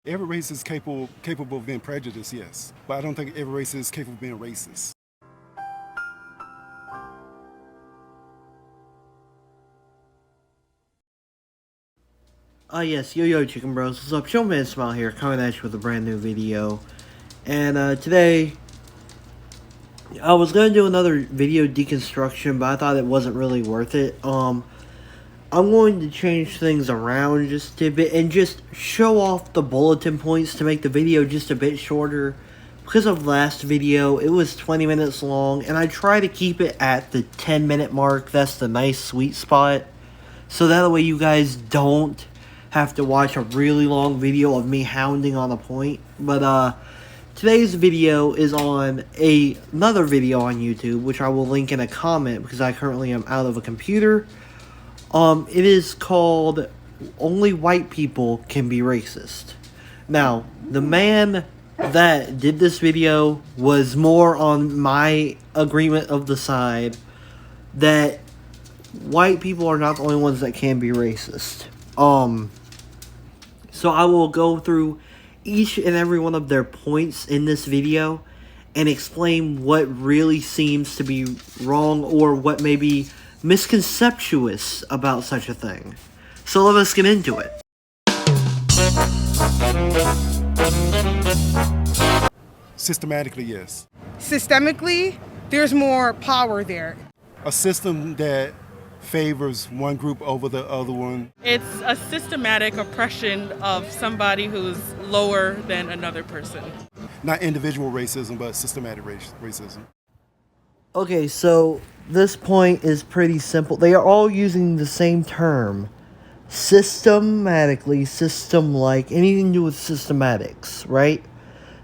Every race is capable of being prejudiced, yes. But I don't think every race is capable of being racist. Yes, Yo Chicken Bros. What's up? Showman Smile here, coming at you with a brand new video. And today, I was gonna do another video deconstruction, but I thought it wasn't really worth it. I'm going to change things around just a bit and just show off the bulletin points to make the video just a bit shorter. Because of last video, it was 20 minutes long, and I try to keep it at the 10-minute mark. That's the nice sweet spot. So that way you guys don't have to watch a really long video of me hounding on a point. But today's video is on another video on YouTube, which I will link in a comment because I currently am out of a computer. It is called Only White People Can Be Racist. Now, the man that did this video was more on my agreement of the side that white people are not the only ones that can be racist. So I will go through each and every one of their points in this video and explain what really seems to be wrong or what may be misconceptuous about such a thing. So let us get into it. Systematically, yes. Systemically, there's more power there. A system that favors one group over the other one. It's a systematic oppression of somebody who's lower than another person. Not individual racism, but systematic racism. Okay, so this point is pretty simple. They are all using the same term. Systematically, system-like, anything to do with systematics, right?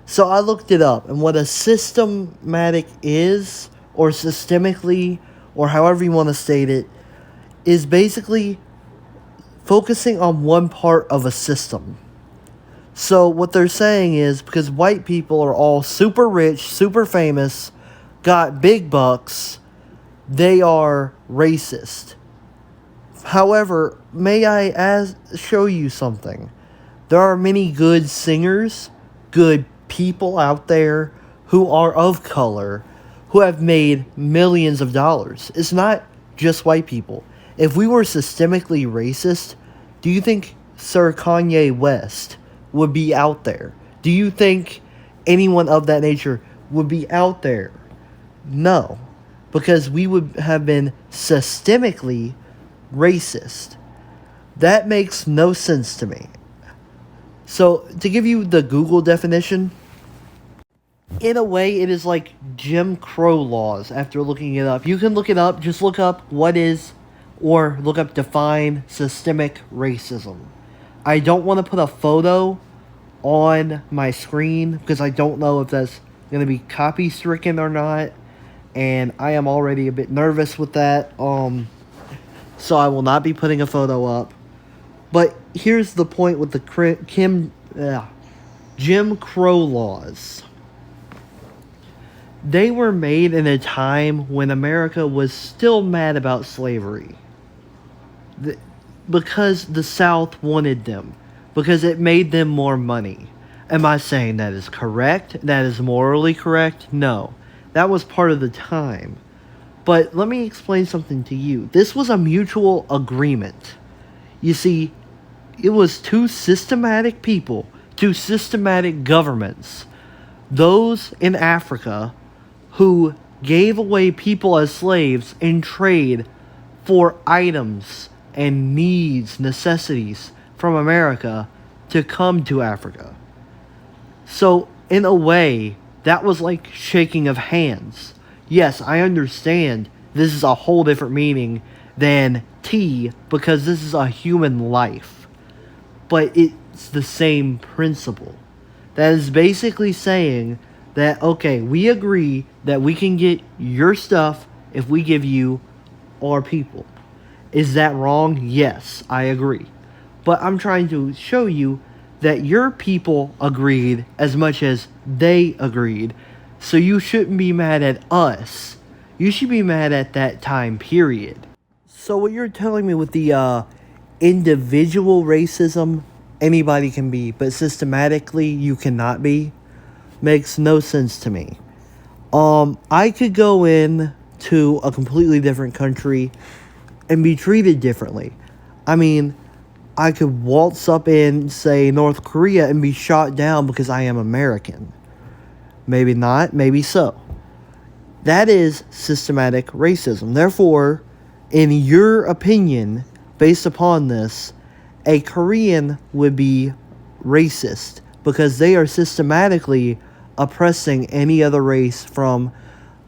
So I looked it up, and what a systematic is, or systemically, or however you want to state it, is basically focusing on one part of a system. So what they're saying is, because white people are all super rich, super famous, got big bucks, they are racist. However, may I show you something? There are many good singers, good people out there who are of color, who have made millions of dollars. It's not just white people. If we were systemically racist, do you think Sir Kanye West would be out there? Do you think anyone of that nature would be out there? No, because we would have been systemically racist. That makes no sense to me. So, to give you the Google definition, in a way, it is like Jim Crow laws after looking it up. You can look it up, just look up what is, or look up define systemic racism. I don't want to put a photo on my screen because I don't know if that's going to be copy stricken or not. And I am already a bit nervous with that. So I will not be putting a photo up. But here's the point with the Jim Crow laws. They were made in a time when America was still mad about slavery. Because the South wanted them. Because it made them more money. Am I saying that is correct? That is morally correct? No. That was part of the time. But let me explain something to you. This was a mutual agreement. You see, it was two systematic people, two systematic governments. Those in Africa who gave away people as slaves in trade for items and needs, necessities from America to come to Africa. So, in a way, that was like shaking of hands. Yes, I understand this is a whole different meaning than tea because this is a human life. But it's the same principle. That is basically saying that, okay, we agree that we can get your stuff if we give you our people. Is that wrong? Yes, I agree. But I'm trying to show you that your people agreed as much as they agreed. So you shouldn't be mad at us. You should be mad at that time period. So what you're telling me with the individual racism anybody can be, but systematically you cannot be, makes no sense to me. I could go in to a completely different country and be treated differently. I mean, I could waltz up in, say, North Korea and be shot down because I am American. Maybe not, maybe so. That is systematic racism. Therefore, in your opinion, based upon this, a Korean would be racist because they are systematically oppressing any other race from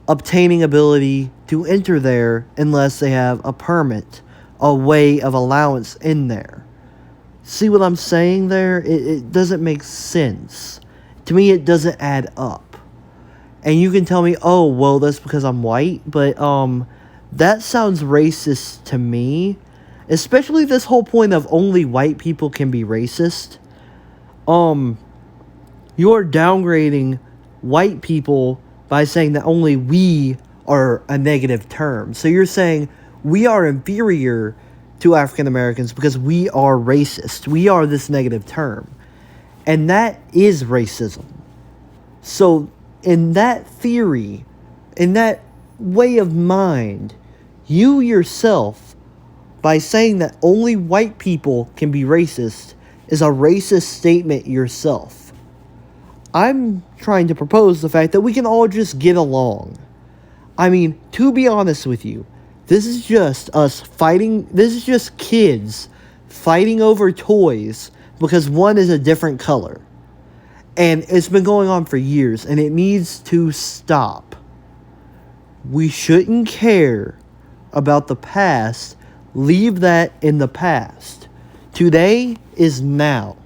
obtaining ability to enter there unless they have a permit, a way of allowance in there. See what I'm saying there? It doesn't make sense. To me, it doesn't add up. And you can tell me, oh, well, that's because I'm white, but that sounds racist to me. Especially this whole point of only white people can be racist. You're downgrading white people by saying that only we are a negative term. So you're saying we are inferior to African Americans because we are racist. We are this negative term. And that is racism. So in that theory, in that way of mind, you yourself, by saying that only white people can be racist, is a racist statement yourself. I'm trying to propose the fact that we can all just get along. I mean, to be honest with you, this is just us fighting. This is just kids fighting over toys because one is a different color. And it's been going on for years, and it needs to stop. We shouldn't care about the past. Leave that in the past. Today is now.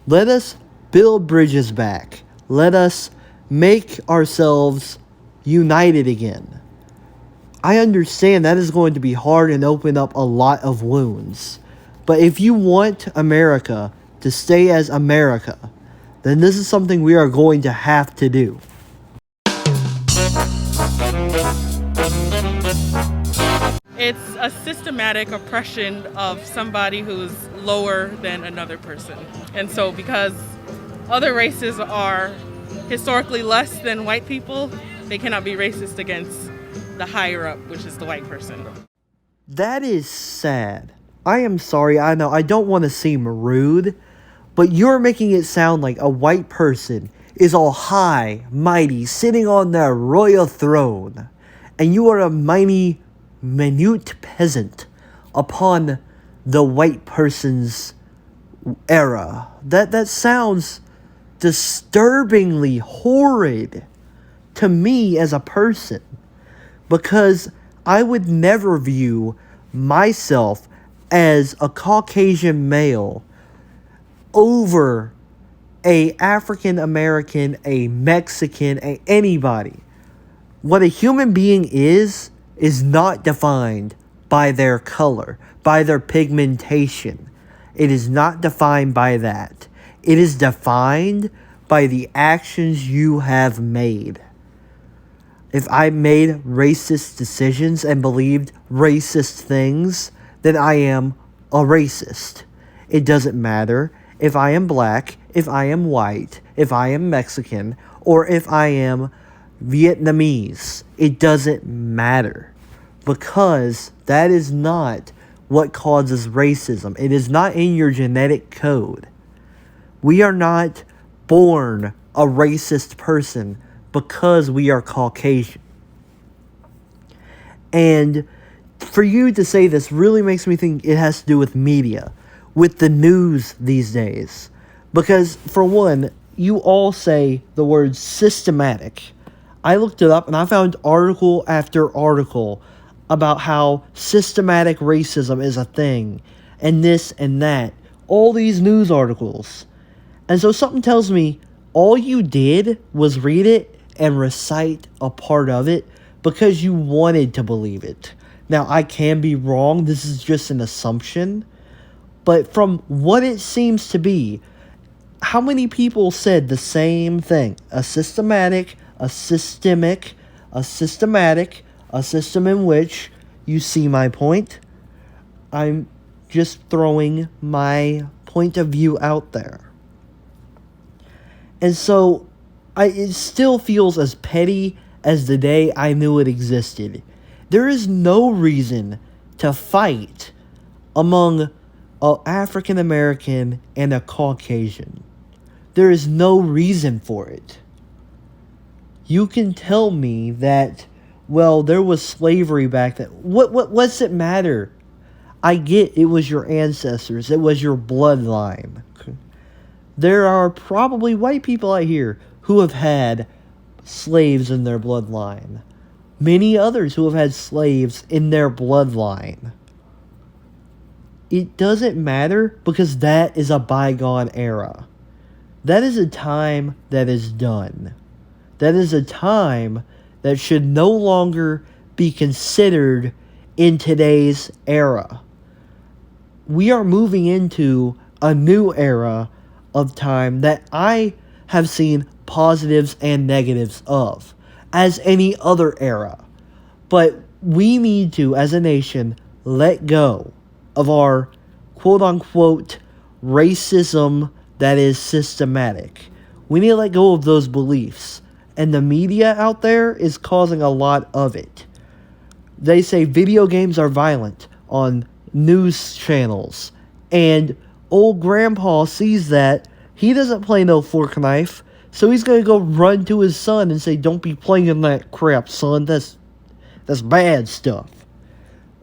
Let us build bridges back. Let us make ourselves united again. I understand that is going to be hard and open up a lot of wounds. But if you want America to stay as America, then this is something we are going to have to do. It's a systematic oppression of somebody who's lower than another person. And so because other races are historically less than white people, they cannot be racist against the higher up, which is the white person. That is sad. I am sorry, I know, I don't want to seem rude, but you're making it sound like a white person is all high, mighty, sitting on their royal throne, and you are a mighty, minute peasant upon the white person's era. That sounds disturbingly horrid to me as a person, because I would never view myself as a Caucasian male over a African American, a Mexican, anybody. What a human being is not defined by their color, by their pigmentation. It is not defined by that. It is defined by the actions you have made. If I made racist decisions and believed racist things, then I am a racist. It doesn't matter if I am black, if I am white, if I am Mexican, or if I am Vietnamese. It doesn't matter, because that is not what causes racism. It is not in your genetic code. We are not born a racist person because we are Caucasian. And for you to say this really makes me think it has to do with media, with the news these days. Because, for one, you all say the word systematic. I looked it up and I found article after article about how systematic racism is a thing, and this and that. All these news articles. And so something tells me all you did was read it and recite a part of it because you wanted to believe it. Now, I can be wrong. This is just an assumption. But from what it seems to be, how many people said the same thing? A systematic, a systemic, a systematic, a system in which, you see my point? I'm just throwing my point of view out there. And so, it still feels as petty as the day I knew it existed. There is no reason to fight among an African American and a Caucasian. There is no reason for it. You can tell me that, well, there was slavery back then. What's it matter? I get it was your ancestors. It was your bloodline. There are probably white people out here who have had slaves in their bloodline. Many others who have had slaves in their bloodline. It doesn't matter because that is a bygone era. That is a time that is done. That is a time that should no longer be considered in today's era. We are moving into a new era of time that I have seen positives and negatives of, as any other era. But we need to, as a nation, let go of our quote-unquote racism that is systematic. We need to let go of those beliefs. And the media out there is causing a lot of it. They say video games are violent on news channels. And old grandpa sees that. He doesn't play no fork knife. So he's going to go run to his son and say, don't be playing that crap, son. That's bad stuff.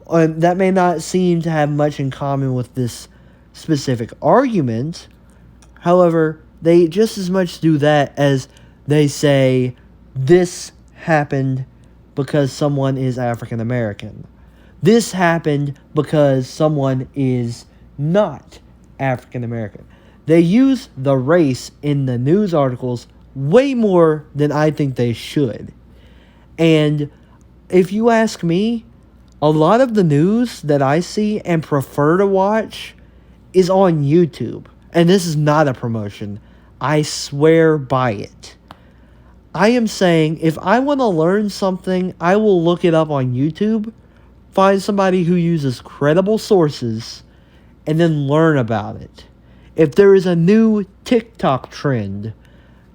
And that may not seem to have much in common with this specific argument. However, they just as much do that as they say, this happened because someone is African American. This happened because someone is not African American. They use the race in the news articles way more than I think they should. And if you ask me, a lot of the news that I see and prefer to watch is on YouTube. And this is not a promotion. I swear by it. I am saying, if I want to learn something, I will look it up on YouTube, find somebody who uses credible sources, and then learn about it. If there is a new TikTok trend,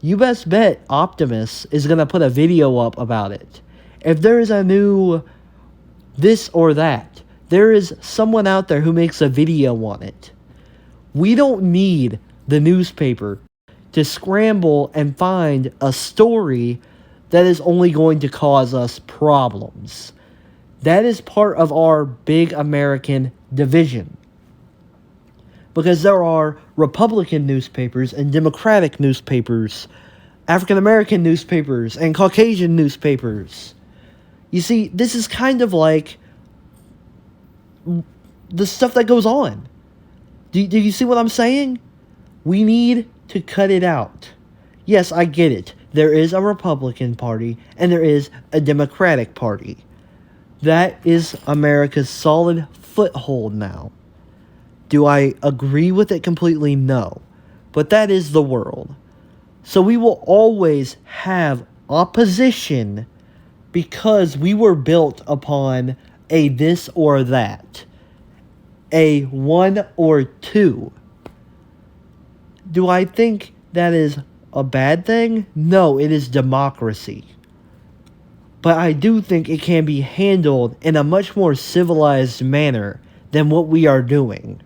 you best bet Optimus is going to put a video up about it. If there is a new this or that, there is someone out there who makes a video on it. We don't need the newspaper to scramble and find a story that is only going to cause us problems. That is part of our big American division. Because there are Republican newspapers and Democratic newspapers, African American newspapers and Caucasian newspapers. You see, this is kind of like the stuff that goes on. Do you see what I'm saying? We need to cut it out. Yes, I get it. There is a Republican Party and there is a Democratic Party. That is America's solid foothold now. Do I agree with it completely? No. But that is the world. So we will always have opposition because we were built upon a this or that. A one or two. Do I think that is a bad thing? No, it is democracy. But I do think it can be handled in a much more civilized manner than what we are doing.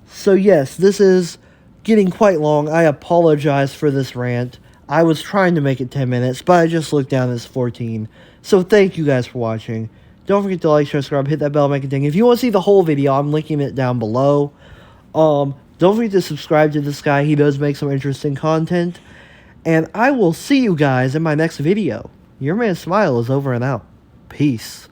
So yes, this is getting quite long. I apologize for this rant. I was trying to make it 10 minutes, but I just looked down, it's 14. So thank you guys for watching. Don't forget to like, share, subscribe, hit that bell, make a ding. If you want to see the whole video, I'm linking it down below. Don't forget to subscribe to this guy. He does make some interesting content. And I will see you guys in my next video. Your man Smile is over and out. Peace.